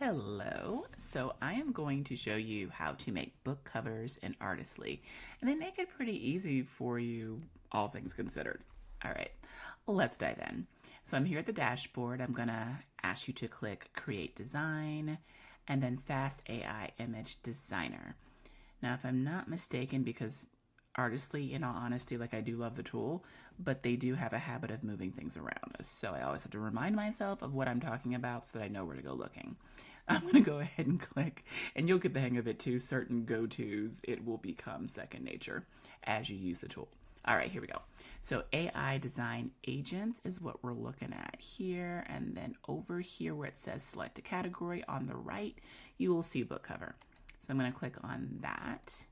Hello. So I am going to show you how to make book covers in Artisly, and they make it pretty easy for you, all things considered. All right, let's dive in. So I'm here at the dashboard. I'm gonna ask you to click Create Design and then Fast AI Image Designer. Now, if I'm not mistaken, because Artisly, in all honesty, like I do love the tool, but they do have a habit of moving things around. So I always have to remind myself of what I'm talking about so that I know where to go looking. I'm going to go ahead and click, and you'll get the hang of it too. Certain go-tos, it will become second nature as you use the tool. All right, here we go. So AI Design Agent is what we're looking at here. And then over here where it says select a category on the right, you will see book cover. So I'm going to click on that.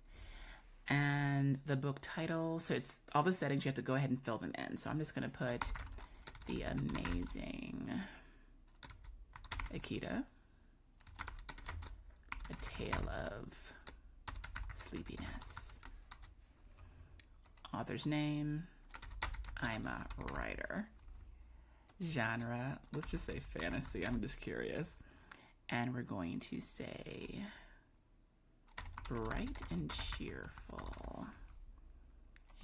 And the book title, so it's all the settings, you have to go ahead and fill them in. So I'm just going to put The Amazing Akita, A Tale of Sleepiness. Author's name, I'm a writer. Genre, let's just say fantasy, I'm just curious. And we're going to say bright and cheerful.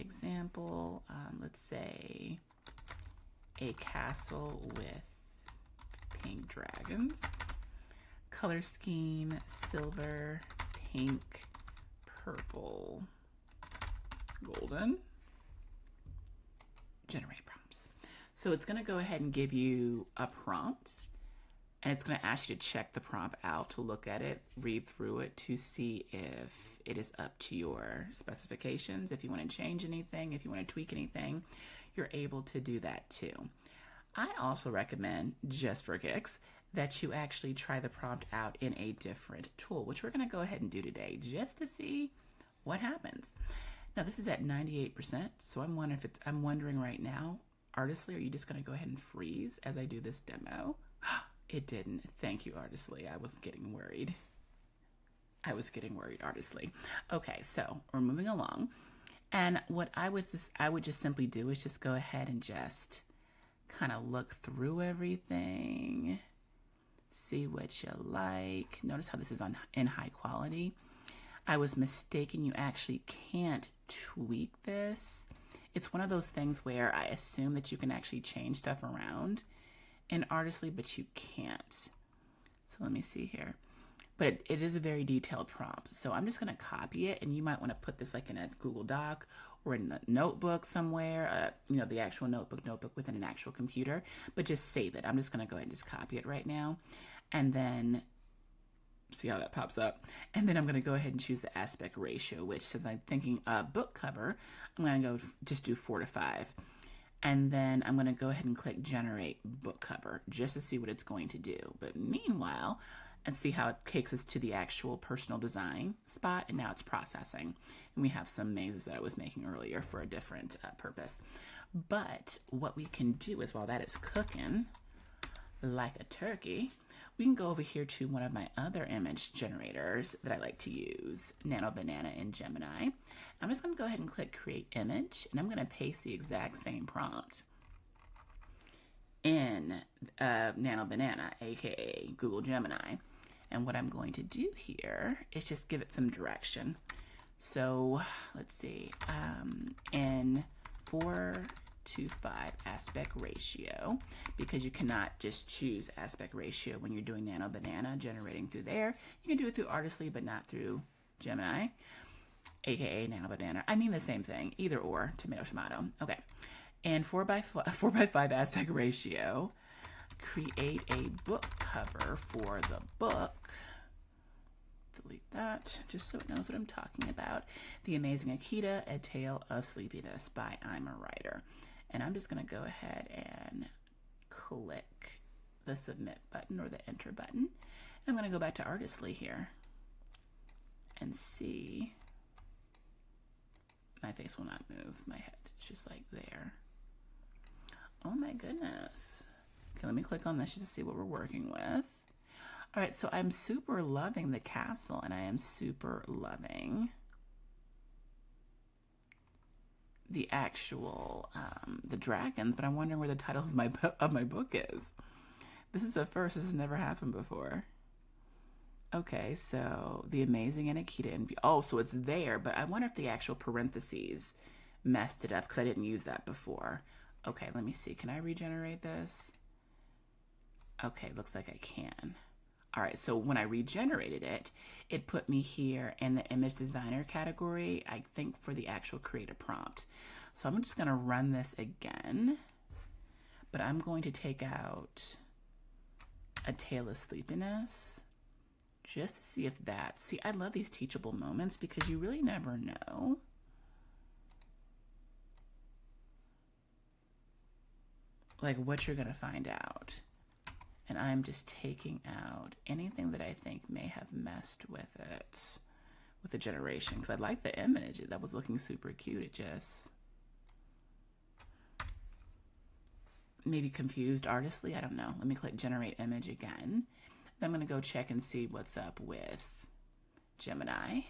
Example, let's say a castle with pink dragons. Color scheme, silver, pink, purple, golden. Generate prompts. So it's going to go ahead and give you a prompt, and it's going to ask you to check the prompt out, to look at it, read through it to see if it is up to your specifications. If you want to change anything, if you want to tweak anything, you're able to do that too. I also recommend, just for kicks, that you actually try the prompt out in a different tool, which we're going to go ahead and do today just to see what happens. Now this is at 98%, so I'm wondering right now, Artisly, are you just going to go ahead and freeze as I do this demo? It didn't. Thank you, Artisly. I was getting worried. Artisly. Okay, so we're moving along. And what I would just simply do is just go ahead and just kind of look through everything, see what you like. Notice how this is in high quality. I was mistaken. You actually can't tweak this. It's one of those things where I assume that you can actually change stuff around in Artisly, but you can't. So let me see here. But it is a very detailed prompt. So I'm just going to copy it, and you might want to put this like in a Google Doc or in a notebook somewhere, the actual notebook within an actual computer, but just save it. I'm just going to go ahead and just copy it right now. And then see how that pops up. And then I'm going to go ahead and choose the aspect ratio, which since I'm thinking book cover, I'm going to go just do 4:5. And then I'm going to go ahead and click generate book cover just to see what it's going to do. But meanwhile, and see how it takes us to the actual personal design spot, and now it's processing. And we have some mazes that I was making earlier for a different purpose. But what we can do is, while that is cooking like a turkey, we can go over here to one of my other image generators that I like to use, Nano Banana in Gemini. I'm just going to go ahead and click Create Image, and I'm going to paste the exact same prompt in Nano Banana, aka Google Gemini. And what I'm going to do here is just give it some direction. So let's see, in 4:5 aspect ratio, because you cannot just choose aspect ratio when you're doing Nano Banana generating through there. You can do it through Artisly, but not through Gemini, aka Nano Banana. I mean the same thing, either or, tomato. Okay, and 4:5 aspect ratio, create a book cover for the book. Delete that, just so it knows what I'm talking about. The Amazing Akita, A Tale of Sleepiness by I'm a Writer. And I'm just going to go ahead and click the submit button or the enter button. And I'm going to go back to Artisly here and see. My face will not move. My head is just like there. Oh my goodness. Okay, let me click on this just to see what we're working with. All right, so I'm super loving the castle, and I am super loving the actual the dragons, but I'm wondering where the title of my book is. This is a first. This has never happened before. Okay, so the amazing and Akita and oh, so it's there, but I wonder if the actual parentheses messed it up because I didn't use that before. Okay, let me see. Can I regenerate this? Okay, looks like I can. All right, so when I regenerated it, it put me here in the image designer category, I think for the actual creator prompt. So I'm just gonna run this again, but I'm going to take out A Tale of Sleepiness just to see if that, see, I love these teachable moments because you really never know. Like what you're gonna find out. And I'm just taking out anything that I think may have messed with it, with the generation. Because I like the image. That was looking super cute. It just maybe confused Artisly. I don't know. Let me click generate image again. Then I'm going to go check and see what's up with Gemini.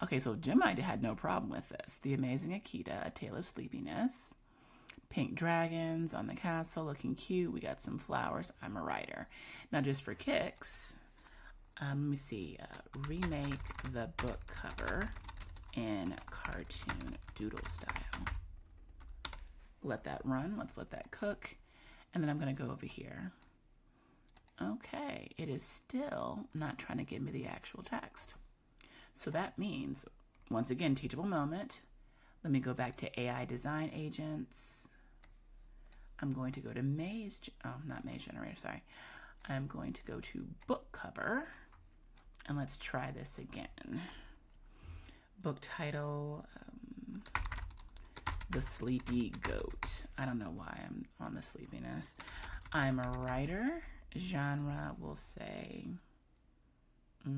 Okay, so Gemini had no problem with this. The Amazing Akita, A Tale of Sleepiness. Pink dragons on the castle, looking cute. We got some flowers. I'm a writer. Now, just for kicks, let me see. Remake the book cover in cartoon doodle style. Let that run. Let's let that cook. And then I'm going to go over here. Okay, it is still not trying to give me the actual text. So that means, once again, teachable moment. Let me go back to AI design agents. I'm going to go to maze, not maze generator, sorry. I'm going to go to book cover, and let's try this again. Book title, The Sleepy Goat. I don't know why I'm on the sleepiness. I'm a writer. Genre, we'll say, I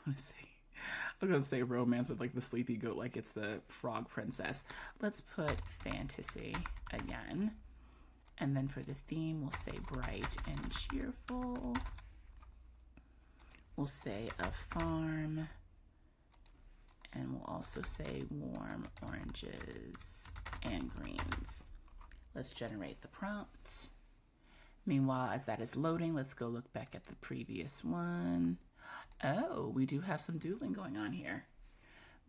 want to say, I'm going to say romance with like the sleepy goat, like it's the frog princess. Let's put fantasy again. And then for the theme, we'll say bright and cheerful. We'll say a farm. And we'll also say warm oranges and greens. Let's generate the prompt. Meanwhile, as that is loading, let's go look back at the previous one. Oh, we do have some doodling going on here.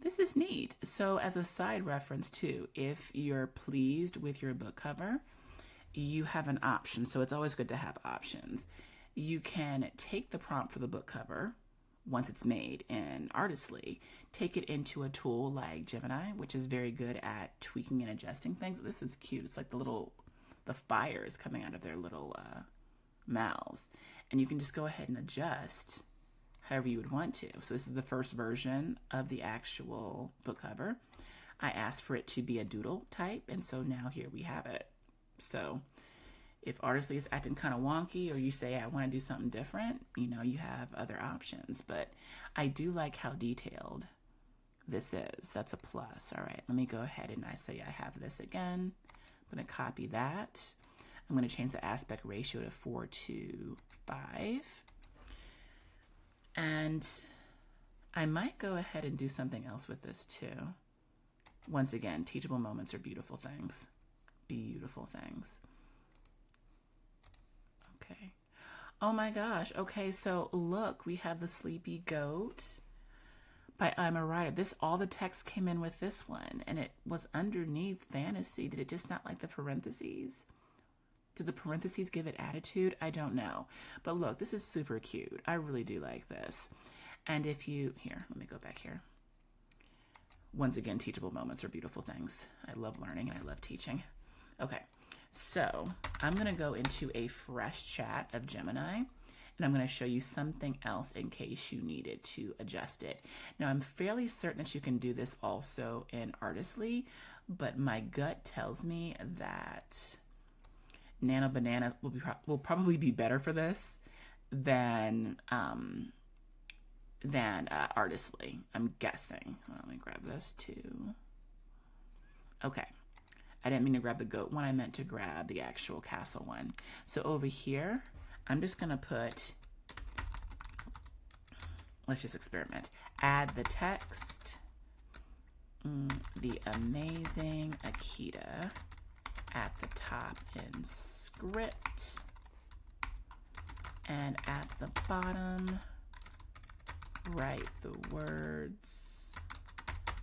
This is neat. So as a side reference too, if you're pleased with your book cover, you have an option. So it's always good to have options. You can take the prompt for the book cover once it's made in Artisly, take it into a tool like Gemini, which is very good at tweaking and adjusting things. This is cute. It's like the fires coming out of their little mouths. And you can just go ahead and adjust however you would want to. So this is the first version of the actual book cover. I asked for it to be a doodle type, and so now here we have it. So if Artisly is acting kind of wonky, or you say, I want to do something different, you know, you have other options. But I do like how detailed this is. That's a plus. All right, let me go ahead and I say I have this again. I'm going to copy that. I'm going to change the aspect ratio to 4:5. And I might go ahead and do something else with this too. Once again, teachable moments are beautiful things. Beautiful things. Okay. Oh my gosh. Okay, so look, we have the Sleepy Goat by I'm a Writer. All the text came in with this one, and it was underneath fantasy. Did it just not like the parentheses? Did the parentheses give it attitude? I don't know. But look, this is super cute. I really do like this. And if you, here, let me go back here. Once again, teachable moments are beautiful things. I love learning and I love teaching. Okay, so I'm going to go into a fresh chat of Gemini, and I'm going to show you something else in case you needed to adjust it. Now, I'm fairly certain that you can do this also in Artisly, but my gut tells me that Nano Banana will probably be better for this than Artisly. I'm guessing. Let me grab this too. Okay. I didn't mean to grab the goat one. I meant to grab the actual castle one. So over here, I'm just going to put, let's just experiment. Add the text, the amazing Akita at the top in script, and at the bottom, write the words,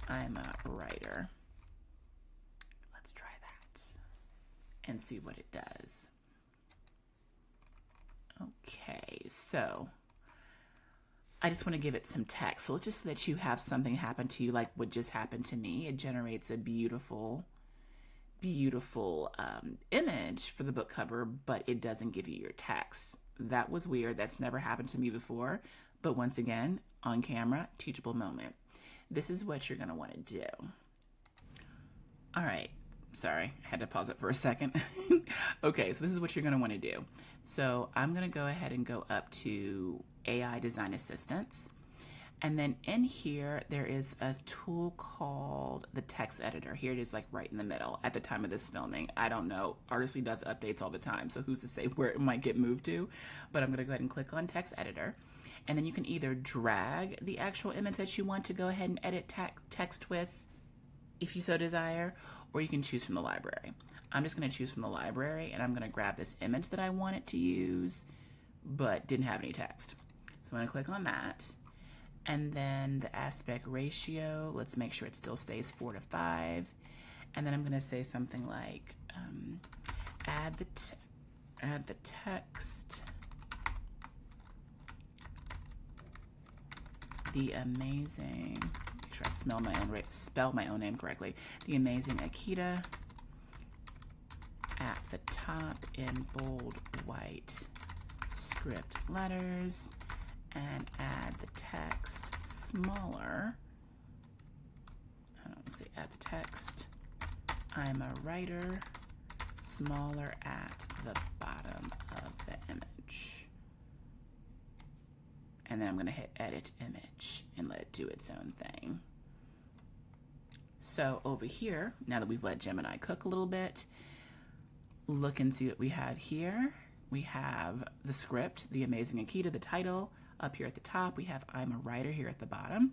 I'm a writer. Let's try that and see what it does. Okay, so I just want to give it some text. So let's just let you have something happen to you like what just happened to me. It generates a beautiful, beautiful image for the book cover, but it doesn't give you your text. That was weird. That's never happened to me before. But once again, on camera, teachable moment. This is what you're going to want to do. All right. Sorry, I had to pause it for a second. Okay, so this is what you're going to want to do. So I'm going to go ahead and go up to AI Design Assistants. And then in here, there is a tool called the text editor. Here it is, like right in the middle at the time of this filming. I don't know. Artisly does updates all the time, so who's to say where it might get moved to? But I'm going to go ahead and click on text editor. And then you can either drag the actual image that you want to go ahead and edit text with, if you so desire, or you can choose from the library. I'm just going to choose from the library, and I'm going to grab this image that I wanted to use, but didn't have any text. So I'm going to click on that. And then the aspect ratio, let's make sure it still stays 4:5. And then I'm going to say something like, add the text, the amazing, make sure I spell my own name correctly, the amazing Akita, at the top in bold white script letters, and add the text smaller. I don't say add the text, I'm a writer, smaller at the bottom of the image. And then I'm going to hit edit image and let it do its own thing. So over here, now that we've let Gemini cook a little bit, look and see what we have here. We have the script, the amazing Akita, the title. Up here at the top, we have I'm a writer here at the bottom.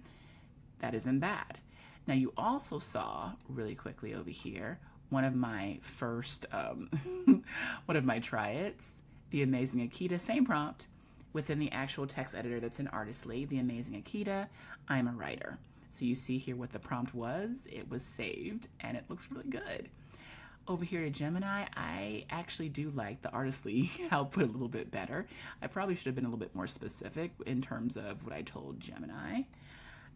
That isn't bad. Now you also saw really quickly over here, one of my first, one of my try-its, the amazing Akita, same prompt within the actual text editor that's in Artisly, the amazing Akita, I'm a writer. So you see here what the prompt was, it was saved, and it looks really good. Over here at Gemini, I actually do like the Artisly output a little bit better. I probably should have been a little bit more specific in terms of what I told Gemini,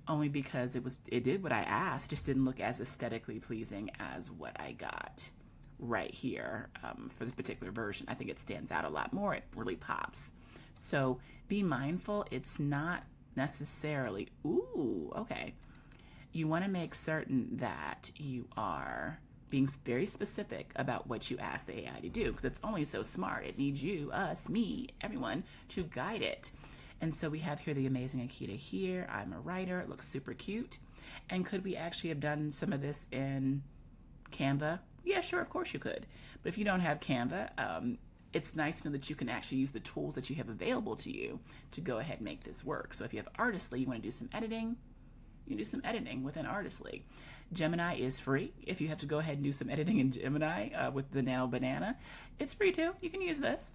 only because it did what I asked, just didn't look as aesthetically pleasing as what I got right here for this particular version. I think it stands out a lot more. It really pops. So be mindful, it's not necessarily, ooh, okay. You want to make certain that you are being very specific about what you ask the AI to do, because it's only so smart. It needs you, us, me, everyone to guide it. And so we have here the amazing Akita here. I'm a writer. It looks super cute. And could we actually have done some of this in Canva? Yeah, sure, of course you could. But if you don't have Canva, it's nice to know that you can actually use the tools that you have available to you to go ahead and make this work. So if you have Artisly, you want to do some editing, you can do some editing within Artisly. Gemini is free. If you have to go ahead and do some editing in Gemini with the Nano Banana, it's free too. You can use this.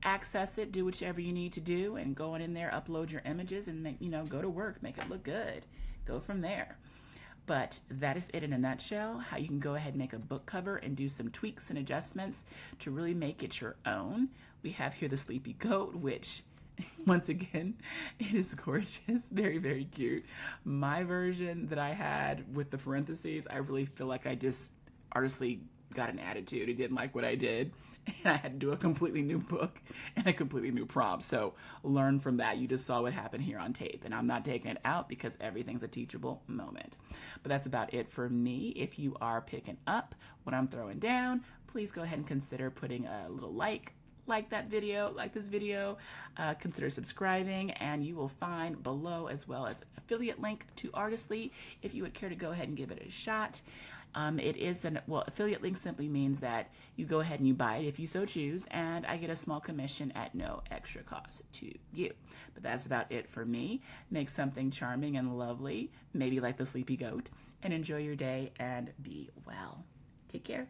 Access it, do whichever you need to do, and go on in there, upload your images, and make, go to work, make it look good. Go from there. But that is it in a nutshell, how you can go ahead and make a book cover and do some tweaks and adjustments to really make it your own. We have here the sleepy goat, which once again, it is gorgeous, very, very cute. My version that I had with the parentheses, I really feel like I just Artisly got an attitude. It didn't like what I did, and I had to do a completely new book and a completely new prompt. So learn from that. You just saw what happened here on tape, and I'm not taking it out because everything's a teachable moment. But that's about it for me. If you are picking up what I'm throwing down, please go ahead and consider putting a little like that video, like this video, consider subscribing, and you will find below as well as an affiliate link to Artisly if you would care to go ahead and give it a shot. It is affiliate link simply means that you go ahead and you buy it if you so choose, and I get a small commission at no extra cost to you. But that's about it for me. Make something charming and lovely, maybe like the sleepy goat, and enjoy your day and be well. Take care.